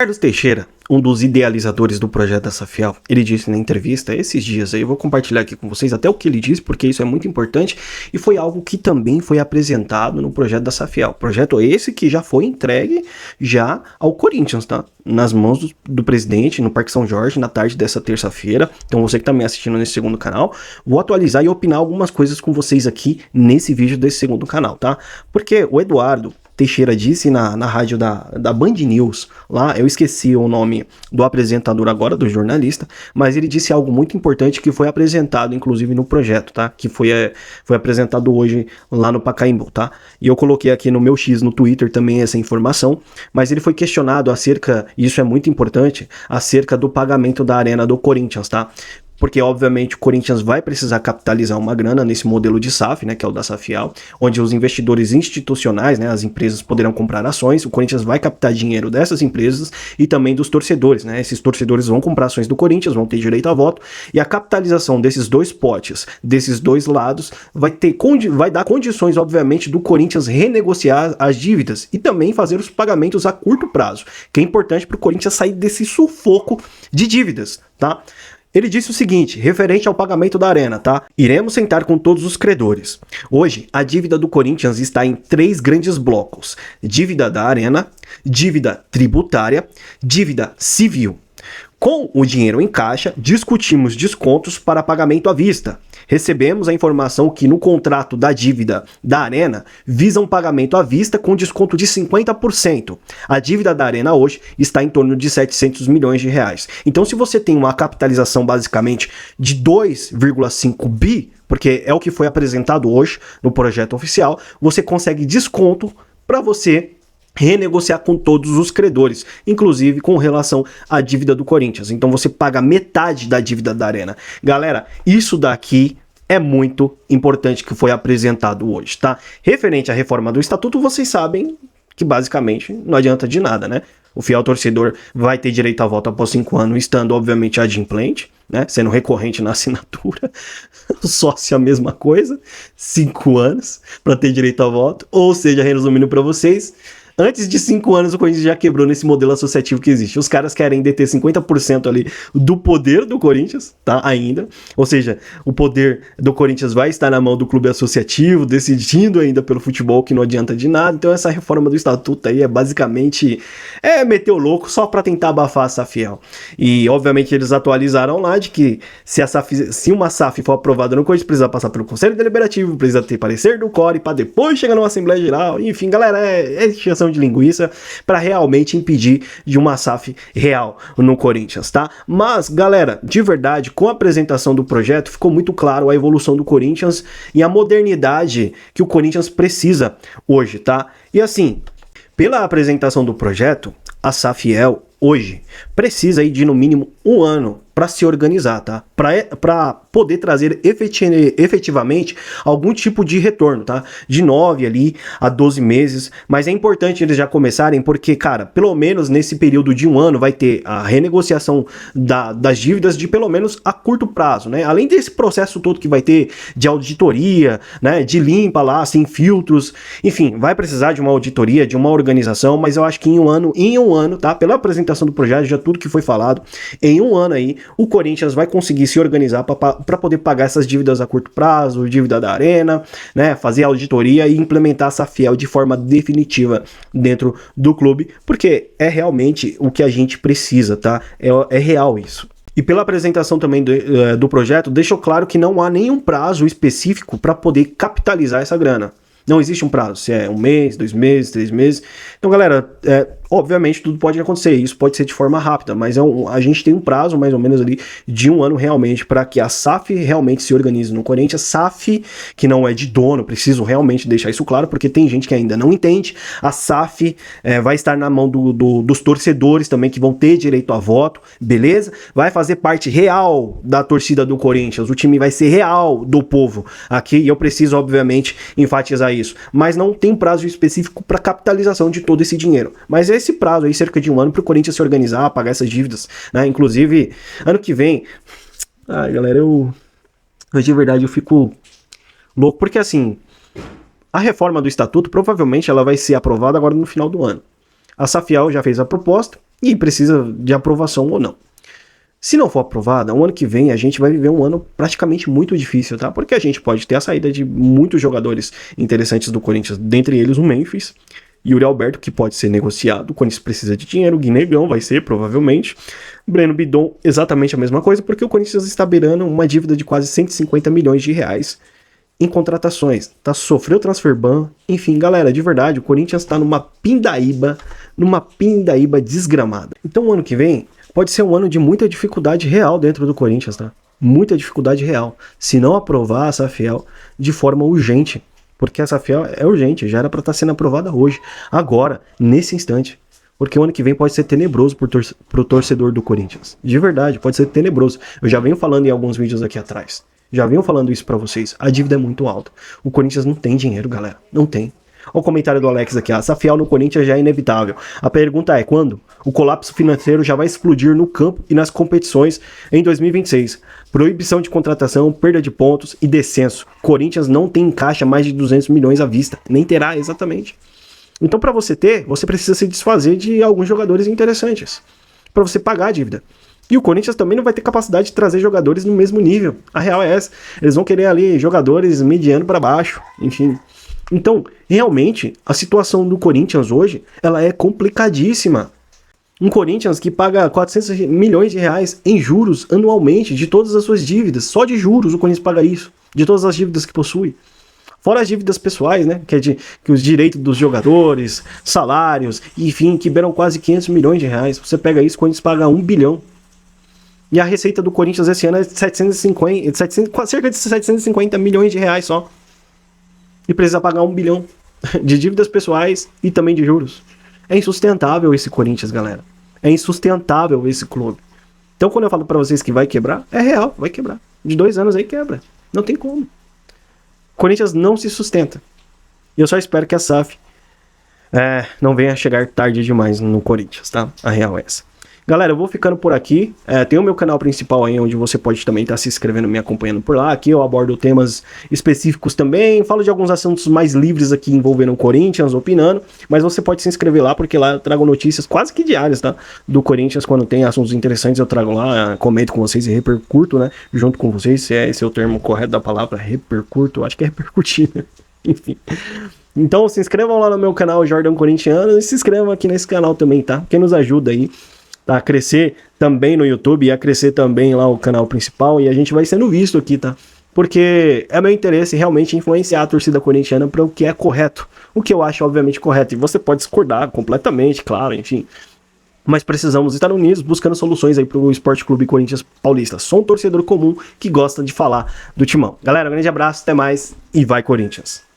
Carlos Teixeira, um dos idealizadores do projeto da Safiel, ele disse na entrevista esses dias aí, eu vou compartilhar aqui com vocês até o que ele disse, porque isso é muito importante e foi algo que também foi apresentado no projeto da Safiel. Projeto esse que já foi entregue já ao Corinthians, tá? Nas mãos do presidente, no Parque São Jorge, na tarde dessa terça-feira. Então você que tá me assistindo nesse segundo canal, vou atualizar e opinar algumas coisas com vocês aqui nesse vídeo desse segundo canal, tá? Porque o Eduardo Teixeira disse na rádio da Band News, lá, eu esqueci o nome do apresentador agora, do jornalista, mas ele disse algo muito importante que foi apresentado, inclusive, no projeto, tá? Que foi apresentado hoje lá no Pacaembu, tá? E eu coloquei aqui no meu X, no Twitter também essa informação, mas ele foi questionado acerca, e isso é muito importante, acerca do pagamento da arena do Corinthians, tá? Porque, obviamente, o Corinthians vai precisar capitalizar uma grana nesse modelo de SAF, né, que é o da Safiel, onde os investidores institucionais, né, as empresas poderão comprar ações, o Corinthians vai captar dinheiro dessas empresas e também dos torcedores, né, esses torcedores vão comprar ações do Corinthians, vão ter direito a voto, e a capitalização desses dois potes, desses dois lados, vai dar condições, obviamente, do Corinthians renegociar as dívidas e também fazer os pagamentos a curto prazo, que é importante para o Corinthians sair desse sufoco de dívidas, tá? Ele disse o seguinte, referente ao pagamento da arena, tá? Iremos sentar com todos os credores. Hoje, a dívida do Corinthians está em 3 grandes blocos. Dívida da arena, dívida tributária, dívida civil. Com o dinheiro em caixa, discutimos descontos para pagamento à vista. Recebemos a informação que no contrato da dívida da Arena visa um pagamento à vista com desconto de 50%. A dívida da Arena hoje está em torno de 700 milhões de reais. Então, se você tem uma capitalização basicamente de 2,5 bi, porque é o que foi apresentado hoje no projeto oficial, você consegue desconto para você renegociar com todos os credores, inclusive com relação à dívida do Corinthians. Então você paga metade da dívida da Arena. Galera, isso daqui é muito importante que foi apresentado hoje, tá? Referente à reforma do Estatuto, vocês sabem que basicamente não adianta de nada, né? O fiel torcedor vai ter direito a voto após 5 anos, estando obviamente adimplente, né? Sendo recorrente na assinatura. O sócio a mesma coisa, 5 anos para ter direito a voto. Ou seja, resumindo para vocês, antes de 5 anos o Corinthians já quebrou nesse modelo associativo que existe. Os caras querem deter 50% ali do poder do Corinthians, tá? Ainda. Ou seja, o poder do Corinthians vai estar na mão do clube associativo, decidindo ainda pelo futebol, que não adianta de nada. Então essa reforma do estatuto aí é basicamente meter o louco só para tentar abafar a Safiel. E obviamente eles atualizaram lá de que se uma SAF for aprovada no Corinthians, precisa passar pelo Conselho Deliberativo, precisa ter parecer do CORE para depois chegar numa Assembleia Geral. Enfim, galera, é extinção de linguiça para realmente impedir de uma SAF real no Corinthians, tá? Mas, galera, de verdade, com a apresentação do projeto, ficou muito claro a evolução do Corinthians e a modernidade que o Corinthians precisa hoje, tá? E assim, pela apresentação do projeto, a Safiel hoje precisa aí de no mínimo 1 ano para se organizar, tá? Para poder trazer efetivamente algum tipo de retorno, tá? De 9 ali a 12 meses, mas é importante eles já começarem porque, cara, pelo menos nesse período de 1 ano vai ter a renegociação das dívidas de pelo menos a curto prazo, né? Além desse processo todo que vai ter de auditoria, né? De limpa lá, sem filtros, enfim, vai precisar de uma auditoria, de uma organização, mas eu acho que em um ano, tá? Pela apresentação do projeto, já tudo que foi falado, em 1 ano aí, o Corinthians vai conseguir se organizar para poder pagar essas dívidas a curto prazo, dívida da Arena, né, fazer auditoria e implementar essa Safiel de forma definitiva dentro do clube, porque é realmente o que a gente precisa, tá? É real isso. E pela apresentação também do projeto, deixou claro que não há nenhum prazo específico para poder capitalizar essa grana. Não existe um prazo, se é 1 mês, 2 meses, 3 meses. Então, galera, obviamente tudo pode acontecer, isso pode ser de forma rápida, mas a gente tem um prazo mais ou menos ali de 1 ano realmente para que a SAF realmente se organize no Corinthians. SAF que não é de dono, preciso realmente deixar isso claro, porque tem gente que ainda não entende. A SAF vai estar na mão dos torcedores também, que vão ter direito a voto, beleza? Vai fazer parte real da torcida do Corinthians, o time vai ser real do povo aqui, e eu preciso obviamente enfatizar isso, mas não tem prazo específico para capitalização de todo esse dinheiro, mas esse prazo aí, cerca de 1 ano, para o Corinthians se organizar, pagar essas dívidas, né? Inclusive, ano que vem, galera, eu de verdade eu fico louco, porque assim, a reforma do estatuto provavelmente ela vai ser aprovada agora no final do ano. A Safiel já fez a proposta, e precisa de aprovação ou não. Se não for aprovada, o ano que vem a gente vai viver um ano praticamente muito difícil, tá? Porque a gente pode ter a saída de muitos jogadores interessantes do Corinthians, dentre eles o Memphis, Yuri Alberto, que pode ser negociado, o Corinthians precisa de dinheiro, o Guinegão vai ser, provavelmente, Breno Bidon, exatamente a mesma coisa, porque o Corinthians está beirando uma dívida de quase 150 milhões de reais em contratações, tá? Sofreu transfer ban, enfim, galera, de verdade, o Corinthians tá numa pindaíba desgramada. Então o ano que vem pode ser um ano de muita dificuldade real dentro do Corinthians, tá? Muita dificuldade real. Se não aprovar a SAFIEL de forma urgente, porque a SAFIEL é urgente, já era para estar sendo aprovada hoje, agora, nesse instante. Porque o ano que vem pode ser tenebroso pro torcedor do Corinthians. De verdade, pode ser tenebroso. Eu já venho falando em alguns vídeos aqui atrás. Já venho falando isso pra vocês. A dívida é muito alta. O Corinthians não tem dinheiro, galera. Não tem. Olha o comentário do Alex aqui. A SAFIEL no Corinthians já é inevitável. A pergunta é, quando? O colapso financeiro já vai explodir no campo e nas competições em 2026. Proibição de contratação, perda de pontos e descenso. Corinthians não tem em caixa mais de 200 milhões à vista. Nem terá, exatamente. Então, para você ter, você precisa se desfazer de alguns jogadores interessantes. Para você pagar a dívida. E o Corinthians também não vai ter capacidade de trazer jogadores no mesmo nível. A real é essa. Eles vão querer ali jogadores mediano para baixo, enfim. Então, realmente, a situação do Corinthians hoje, ela é complicadíssima. Um Corinthians que paga 400 milhões de reais em juros anualmente de todas as suas dívidas. Só de juros o Corinthians paga isso. De todas as dívidas que possui. Fora as dívidas pessoais, né? Que os direitos dos jogadores, salários, enfim, que beiram quase 500 milhões de reais. Você pega isso, o Corinthians paga 1 bilhão. E a receita do Corinthians esse ano é cerca de 750 milhões de reais só. E precisa pagar 1 bilhão de dívidas pessoais e também de juros. É insustentável esse Corinthians, galera. É insustentável esse clube. Então quando eu falo pra vocês que vai quebrar, é real, vai quebrar. De 2 anos aí quebra. Não tem como. Corinthians não se sustenta. E eu só espero que a SAF não venha chegar tarde demais no Corinthians, tá? A real é essa. Galera, eu vou ficando por aqui. Tem o meu canal principal aí, onde você pode também estar se inscrevendo, me acompanhando por lá. Aqui eu abordo temas específicos também. Falo de alguns assuntos mais livres aqui envolvendo o Corinthians, opinando. Mas você pode se inscrever lá, porque lá eu trago notícias quase que diárias, tá? Do Corinthians, quando tem assuntos interessantes, eu trago lá, comento com vocês e repercuto, né? Junto com vocês, se esse é o termo correto da palavra, repercuto. Acho que é repercutir, né? Enfim. Então se inscrevam lá no meu canal Jordão Corintiano e se inscrevam aqui nesse canal também, tá? Quem nos ajuda aí a crescer também no YouTube e a crescer também lá o canal principal, e a gente vai sendo visto aqui, tá? Porque é meu interesse realmente influenciar a torcida corintiana para o que é correto, o que eu acho obviamente correto, e você pode discordar completamente, claro, enfim, mas precisamos estar unidos buscando soluções aí pro Esporte Clube Corinthians Paulista. Sou um torcedor comum que gosta de falar do Timão. Galera, um grande abraço, até mais e vai Corinthians!